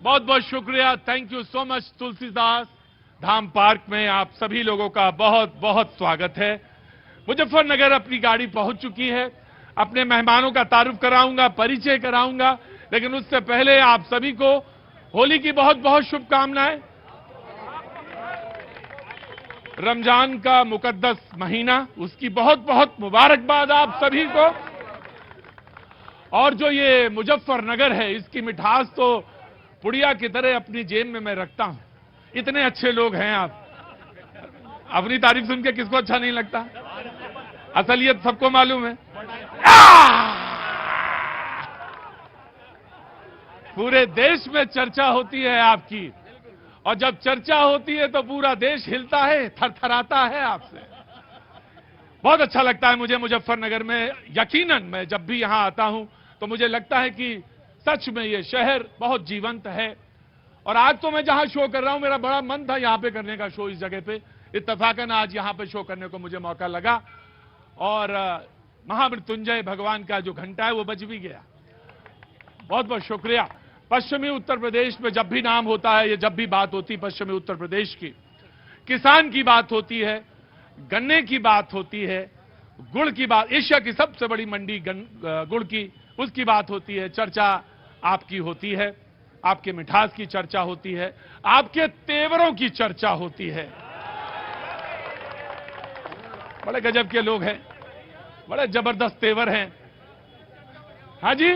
बहुत बहुत शुक्रिया, thank you so much Tulsidas Dham park में आप सभी लोगों का बहुत बहुत स्वागत है। मुजफ्फरनगर अपनी गाड़ी पहुंच चुकी है। अपने मेहमानों का तारुफ कराऊंगा, परिचय कराऊंगा, लेकिन उससे पहले आप सभी को होली की बहुत बहुत शुभकामनाएं। रमजान का मुकद्दस महीना, उसकी बहुत बहुत मुबारकबाद आप सभी को। और जो ये मुजफ्फरनगर है, इसकी मिठास तो पुड़िया की तरह अपनी जेब में मैं रखता हूं। इतने अच्छे लोग हैं आप। अपनी तारीफ सुन के किसको अच्छा नहीं लगता? असलियत सबको मालूम है। पूरे देश में चर्चा होती है आपकी, और जब चर्चा होती है तो पूरा देश हिलता है, थरथराता है आपसे। बहुत अच्छा लगता है मुझे मुजफ्फरनगर में। यकीनन मैं जब भी यहां आता हूं तो मुझे लगता है कि सच में ये शहर बहुत जीवंत है। और आज तो मैं जहां शो कर रहा हूं, मेरा बड़ा मन था यहां पे करने का शो, इस जगह पे। इत्तफाकन आज यहां पे शो करने को मुझे मौका लगा, और महामृत्युंजय भगवान का जो घंटा है वो बज भी गया। बहुत बहुत शुक्रिया। पश्चिमी उत्तर प्रदेश में जब भी नाम होता है, ये जब भी बात होती है पश्चिमी उत्तर प्रदेश की, किसान की बात होती है, गन्ने की बात होती है, गुड़ की बात, एशिया की सबसे बड़ी मंडी गुड़ की, उसकी बात होती है, चर्चा आपकी होती है, आपके मिठास की चर्चा होती है, आपके तेवरों की चर्चा होती है। बड़े गजब के लोग हैं, बड़े जबरदस्त तेवर हैं। हाँ जी,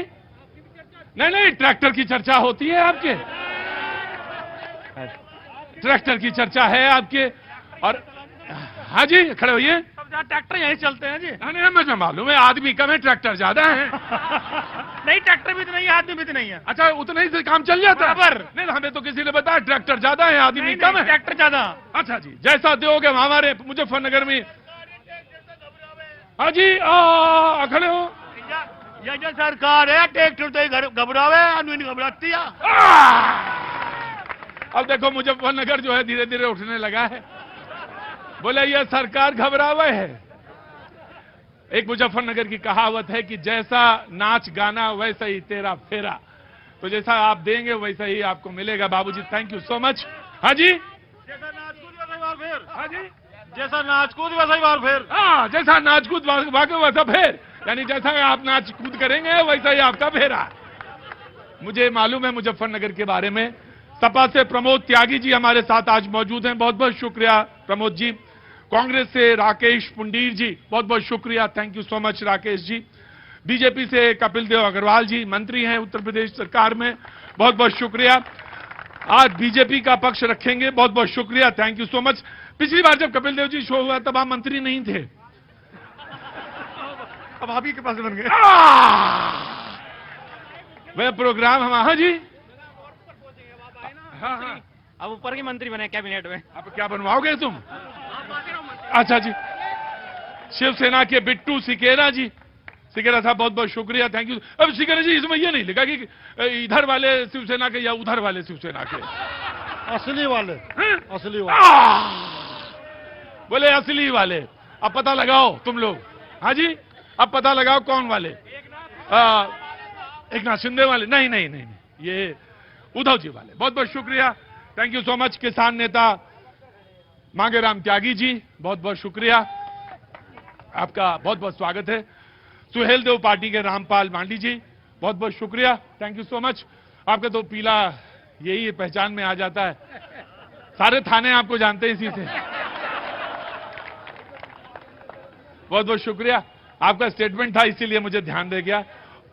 नहीं नहीं, ट्रैक्टर की चर्चा होती है आपके, ट्रैक्टर की चर्चा है आपके। और हाँ जी, खड़े होइए। ट्रैक्टर यहीं चलते हैं जी। नहीं, मुझे मालूम है आदमी कम है, ट्रैक्टर ज्यादा है। नहीं, ट्रैक्टर भी तो नहीं है, आदमी भी तो नहीं है। अच्छा, उतना ही से काम चल जाता है? बराबर। नहीं, हमें तो किसी ने बताया ट्रैक्टर ज्यादा है, आदमी कम है। ट्रैक्टर ज्यादा। अच्छा जी, जैसा दोगे हमारे मुजफ्फरनगर में। हाँ जी, खड़े हो। ये जो सरकार है, ट्रैक्टर तो घबरावे, आदमी नहीं घबराती है। अब देखो मुजफ्फरनगर जो है धीरे धीरे उठने लगा है। बोले ये सरकार घबरावे है। एक मुजफ्फरनगर की कहावत है कि जैसा नाच गाना वैसा ही तेरा फेरा। तो जैसा आप देंगे वैसा ही आपको मिलेगा। बाबूजी, थैंक यू सो मच। हाँ जी, जैसा नाच कूद वैसा ही वार फेर। हाँ जी, जैसा नाच कूद वैसा ही वार फेर। हाँ, जैसा नाच कूद वाके वैसा फेर, यानी जैसा आप नाच कूद करेंगे वैसा ही आपका फेरा। मुझे मालूम है मुजफ्फरनगर के बारे में। सपा से प्रमोद त्यागी जी हमारे साथ आज मौजूद हैं, बहुत बहुत शुक्रिया प्रमोद जी। कांग्रेस से राकेश पुंडीर जी, बहुत बहुत शुक्रिया, thank you so much Rakesh ji. BJP से कपिल देव अग्रवाल जी, मंत्री हैं उत्तर प्रदेश सरकार में, बहुत बहुत शुक्रिया। आज बीजेपी का पक्ष रखेंगे, बहुत बहुत शुक्रिया, थैंक यू सो मच। पिछली बार जब कपिल देव जी शो हुआ तब आप मंत्री नहीं थे, अब आप ही के पास बन गए। वह प्रोग्राम हम। हाँ जी, हाँ हाँ, अब ऊपर के मंत्री बने कैबिनेट में। अब क्या बनवाओगे तुम? अच्छा जी, शिवसेना के बिट्टू सिकेरा जी, सिकेरा साहब बहुत बहुत शुक्रिया, थैंक यू। अब सिकेरा जी इसमें ये नहीं लिखा कि इधर वाले शिवसेना के या उधर वाले शिवसेना के, असली वाले। असली बोले असली वाले। अब पता लगाओ तुम लोग। हाँ जी, अब पता लगाओ कौन वाले। एक नाथ शिंदे वाले? नहीं नहीं नहीं, ये उद्धव जी वाले। बहुत बहुत शुक्रिया, थैंक यू सो मच। किसान नेता मांगेराम त्यागी जी, बहुत बहुत शुक्रिया, आपका बहुत बहुत स्वागत है। सुहेल देव पार्टी के रामपाल मांडी जी, बहुत बहुत शुक्रिया, थैंक यू सो मच। आपका तो पीला यही पहचान में आ जाता है, सारे थाने आपको जानते हैं इसी से। बहुत बहुत शुक्रिया, आपका स्टेटमेंट था इसीलिए मुझे ध्यान दे गया।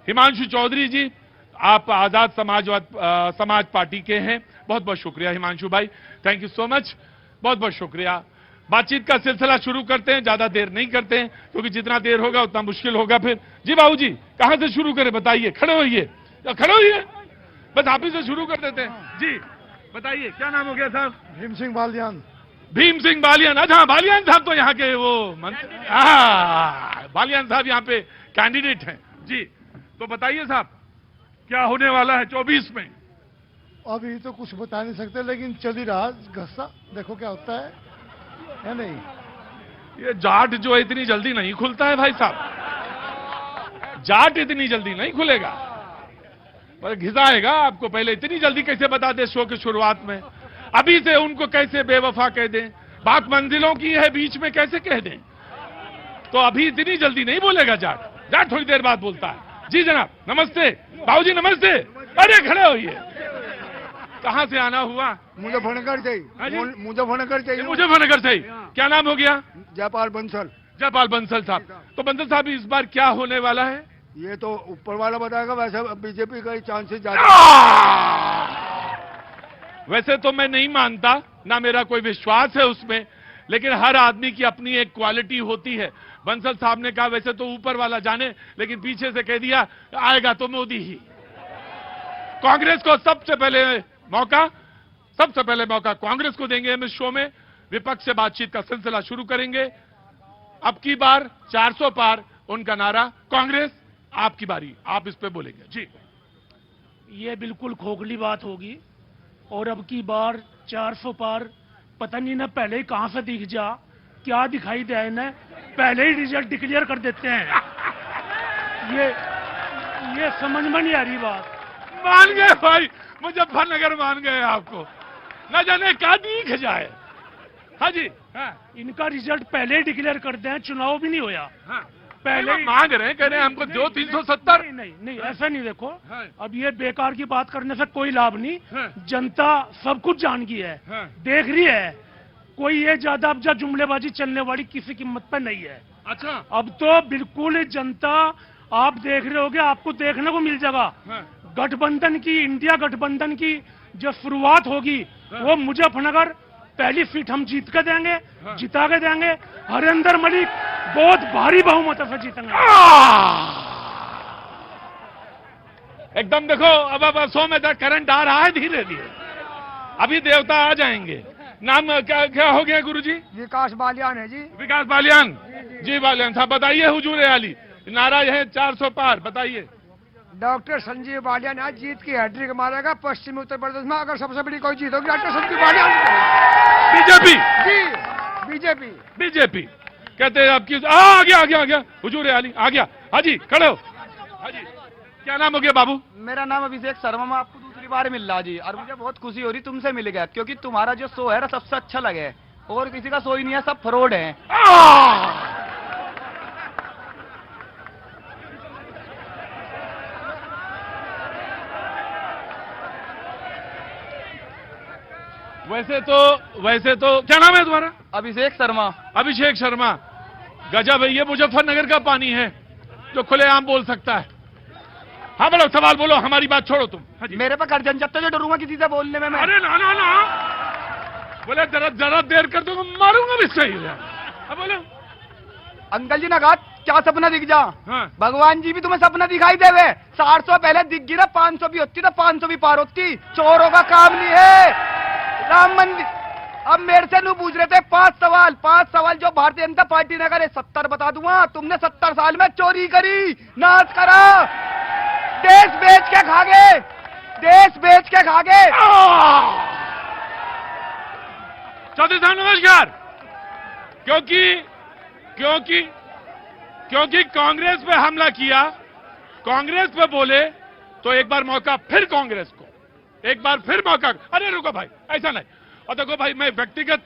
हिमांशु चौधरी जी, आप आजाद समाज पार्टी के हैं, बहुत बहुत शुक्रिया हिमांशु भाई, थैंक यू सो मच, बहुत बहुत शुक्रिया। बातचीत का सिलसिला शुरू करते हैं, ज्यादा देर नहीं करते हैं क्योंकि जितना देर होगा उतना मुश्किल होगा फिर। जी बाबूजी, कहां से शुरू करें बताइए? खड़े होइए, खड़े होइए, बस आप ही से शुरू कर देते हैं। जी बताइए, क्या नाम हो गया साहब? भीम सिंह बालियान। भीम सिंह बालियान। अच्छा, बालियान साहब तो यहाँ के वो बालियान साहब यहाँ पे कैंडिडेट हैं। जी, तो बताइए साहब, क्या होने वाला है 24 में? अभी तो कुछ बता नहीं सकते, लेकिन चल ही रहा घसा, देखो क्या होता है नहीं? ये जाट जो है इतनी जल्दी नहीं खुलता है भाई साहब, जाट इतनी जल्दी नहीं खुलेगा। पर घिसाएगा आपको। पहले इतनी जल्दी कैसे बता दे शो की शुरुआत में? अभी से उनको कैसे बेवफा कह दें? बात मंजिलों की है, बीच में कैसे कह दें? तो अभी इतनी जल्दी नहीं बोलेगा जाट। जाट थोड़ी देर बाद बोलता है। जी जनाब, नमस्ते। बाबूजी नमस्ते। अरे खड़े होइए। कहां से आना हुआ? मुजफ्फरनगर से हाँ जी? मुजफ्फरनगर से मुजफ्फरनगर से ही। क्या नाम हो गया? जयपाल बंसल। जयपाल बंसल साहब। तो बंसल साहब इस बार क्या होने वाला है? ये तो ऊपर वाला बताएगा, वैसे बीजेपी का चांसेस ज्यादा। वैसे तो मैं नहीं मानता, ना मेरा कोई विश्वास है उसमें, लेकिन हर आदमी की अपनी एक क्वालिटी होती है। बंसल साहब ने कहा वैसे तो ऊपर वाला जाने, लेकिन पीछे से कह दिया आएगा तो मोदी ही। कांग्रेस को सबसे पहले मौका कांग्रेस को देंगे हम इस शो में। विपक्ष से बातचीत का सिलसिला शुरू करेंगे। अब की बार 400 पार उनका नारा। कांग्रेस आपकी बारी, आप इस पे बोलेंगे जी। ये बिल्कुल खोखली बात होगी और अब की बार 400 पार पता नहीं ना पहले ही कहां से दिख जा, क्या दिखाई दे इन्हें, पहले ही रिजल्ट डिक्लेयर कर देते हैं। ये समझ में नहीं आ रही बात। मान गए भाई, मुजफ्फरनगर मान गए आपको, न जाने क्या दिख जाए। हाँ जी। हाँ। इनका रिजल्ट पहले ही डिक्लेयर कर दें, चुनाव भी नहीं होया। हाँ। पहले ही मांग रहे हैं, कह रहे हैं हमको दो 370। नहीं ऐसा नहीं। देखो हाँ। अब ये बेकार की बात करने से कोई लाभ नहीं। हाँ। जनता सब कुछ जान गई है, हाँ। देख रही है। कोई ये ज्यादा अब जुमलेबाजी चलने वाली किसी कीमत पर नहीं है। अच्छा। अब तो बिल्कुल जनता, आप देख रहे होगे, आपको देखने को मिल जाएगा। हाँ। गठबंधन की, इंडिया गठबंधन की जो शुरुआत होगी, हाँ। वो मुजफ्फरनगर पहली सीट हम जीत के देंगे। हाँ। जिता के देंगे। हरिंदर मलिक बहुत भारी बहुमत से जीतेंगे। एकदम देखो, अब 100 में तक करंट आ रहा है धीरे धीरे। अभी देवता आ जाएंगे। नाम क्या हो गया गुरुजी? विकास बालियान है जी। विकास बालियान जी। बालियान साहब बताइए, हुजूर आली नारा यह 400 पार बताइए। डॉक्टर संजीव बालियान आज जीत की हैट्रिक मारेगा पश्चिमी उत्तर प्रदेश में। अगर सबसे बड़ी कोई जीत होगी डॉक्टर संजीव बालियान। बीजेपी जी बीजेपी कहते हैं आपकी। आ गया हुजूर आली आ गया। हाजी खड़े हो। हाजी क्या नाम हो गया बाबू? मेरा नाम अभिषेक शर्मा। मैं आपको दूसरी बार मिल रहा जी, और मुझे बहुत खुशी हो रही तुमसे मिल गया, क्योंकि तुम्हारा जो शो है ना सबसे अच्छा लगे। और किसी का शो ही नहीं है, सब फ्रॉड है। वैसे तो क्या नाम है तुम्हारा? अभिषेक शर्मा। अभिषेक शर्मा। गजब है, ये मुजफ्फरनगर का पानी है जो खुलेआम बोल सकता है। हाँ बोलो, सवाल बोलो, हमारी बात छोड़ो तुम। हाँ जी। मेरे पे कर्जन जब तक जो डरूंगा किसी से बोलने में मैं। अरे ना बोले जरा देर कर दूंगा, मारूंगा भी सही है। अब बोलो। अंकल जी ने कहा क्या सपना दिख जा। हाँ। भगवान जी भी तुम्हें सपना दिखाई देवे। 400 पहले दिख गिरा, 500 भी होती तो 500 भी पार होती। चोरों का काम नहीं है। राम मंदिर। अब मेरे से नहीं पूछ रहे थे 5 सवाल जो भारतीय जनता पार्टी ने करे। 70 बता दूंगा। तुमने 70 साल में चोरी करी, नाश करा, देश बेच के खा गए। चौधरी साहब नमस्कार। क्योंकि कांग्रेस पे हमला किया, कांग्रेस पे बोले, तो एक बार मौका फिर कांग्रेस को, एक बार फिर मौका। अरे रुको भाई, ऐसा नहीं। और देखो भाई, मैं व्यक्तिगत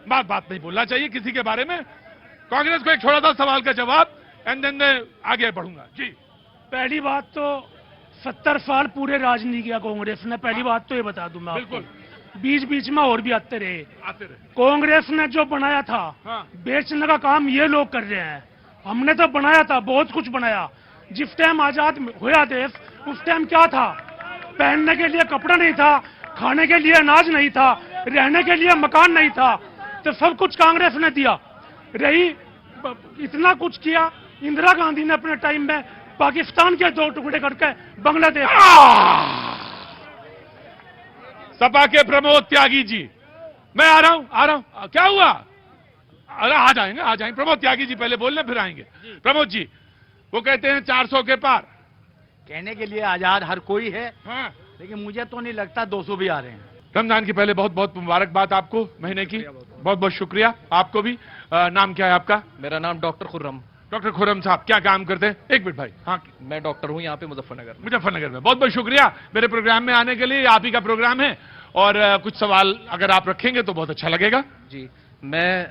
बात नहीं बोलना चाहिए किसी के बारे में। कांग्रेस को एक छोटा सा सवाल का जवाब, एंड देन आगे बढ़ूंगा जी। पहली बात तो 70 साल पूरे राज नहीं किया कांग्रेस ने। पहली बात तो ये बता दूं मैं आपको। बीच में और भी आते रहे। कांग्रेस ने जो बनाया था, हाँ। बेचने का काम ये लोग कर रहे हैं। हमने तो बनाया था, बहुत कुछ बनाया। जिस टाइम आजाद हुआ देश, उस टाइम क्या था? पहनने के लिए कपड़ा नहीं था, खाने के लिए अनाज नहीं था, रहने के लिए मकान नहीं था। तो सब कुछ कांग्रेस ने दिया। रही इतना कुछ किया। इंदिरा गांधी ने अपने टाइम में पाकिस्तान के 2 टुकड़े करके बांग्लादेश। सपा के प्रमोद त्यागी जी, मैं आ रहा हूं। क्या हुआ? अरे आ जाएंगे प्रमोद त्यागी जी, पहले बोलने फिर आएंगे। प्रमोद जी, वो कहते हैं 400 के पार। कहने के लिए आजाद हर कोई है, हाँ। लेकिन मुझे तो नहीं लगता 200 भी आ रहे हैं। रमजान की पहले बहुत बहुत मुबारकबाद आपको, महीने की बहुत बहुत शुक्रिया आपको भी। नाम क्या है आपका? मेरा नाम डॉक्टर खुर्रम। डॉक्टर खुर्रम साहब क्या काम करते हैं? एक मिनट भाई। हाँ, मैं डॉक्टर हूँ यहाँ पे मुजफ्फरनगर में। मुजफ्फरनगर में। बहुत बहुत शुक्रिया मेरे प्रोग्राम में आने के लिए। आप ही का प्रोग्राम है और कुछ सवाल अगर आप रखेंगे तो बहुत अच्छा लगेगा। जी, मैं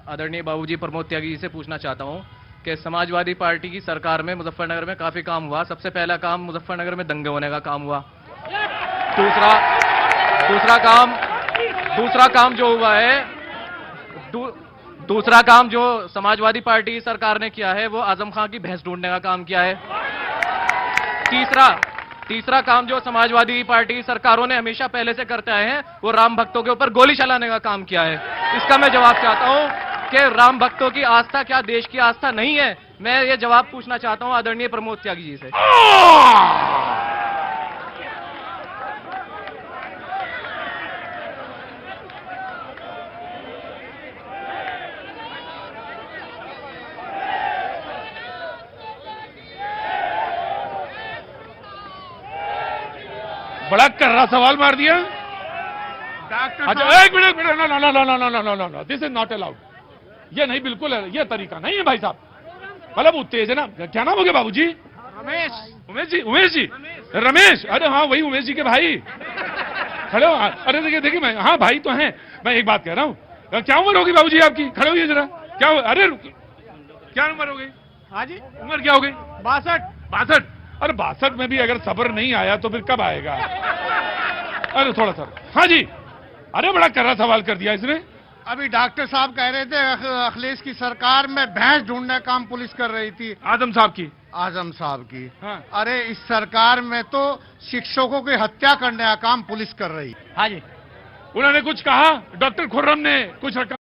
आदरणीय बाबूजी प्रमोद त्यागी जी से पूछना चाहता हूँ कि समाजवादी पार्टी की सरकार में मुजफ्फरनगर में काफी काम हुआ। सबसे पहला काम मुजफ्फरनगर में दंगे होने का काम हुआ। दूसरा काम जो हुआ है, दूसरा काम जो समाजवादी पार्टी की सरकार ने किया है वो आजम खां की भैंस ढूंढने का काम किया है। तीसरा काम जो समाजवादी पार्टी की सरकारों ने हमेशा पहले से करते आए हैं वो राम भक्तों के ऊपर गोली चलाने का काम किया है। इसका मैं जवाब चाहता हूं कि राम भक्तों की आस्था क्या देश की आस्था नहीं है? मैं ये जवाब पूछना चाहता हूं आदरणीय प्रमोद त्यागी जी से। बड़ा कर्रा सवाल मार दिया। अच्छा एक minute, no no no no no no no no no, this is not allowed. ये नहीं, बिल्कुल है, ये तरीका नहीं है भाई साहब। मतलब उत्तेजना, क्या नाम हो गया बाबूजी? उमेश जी। रमेश, अरे हाँ वही उमेश जी के भाई खड़े हो। अरे देखिए मैं, हाँ भाई तो हैं। मैं एक बात कह रहा हूँ, क्या उम्र होगी बाबूजी आपकी? खड़े होइए जरा। क्या अरे क्या उम्र हो गई? हाँ जी, उम्र क्या हो गई? 62। अरे 62 में भी अगर सब्र नहीं आया तो फिर कब आएगा? अरे थोड़ा सा। हाँ जी। अरे बड़ा कर्रा सवाल कर दिया इसने। अभी डॉक्टर साहब कह रहे थे अखिलेश की सरकार में भैंस ढूंढने का काम पुलिस कर रही थी। आजम साहब की। आजम साहब की। हाँ। अरे इस सरकार में तो शिक्षकों की हत्या करने का काम पुलिस कर रही। हाँ जी, उन्होंने कुछ कहा? डॉक्टर खुर्रम ने कुछ रखा?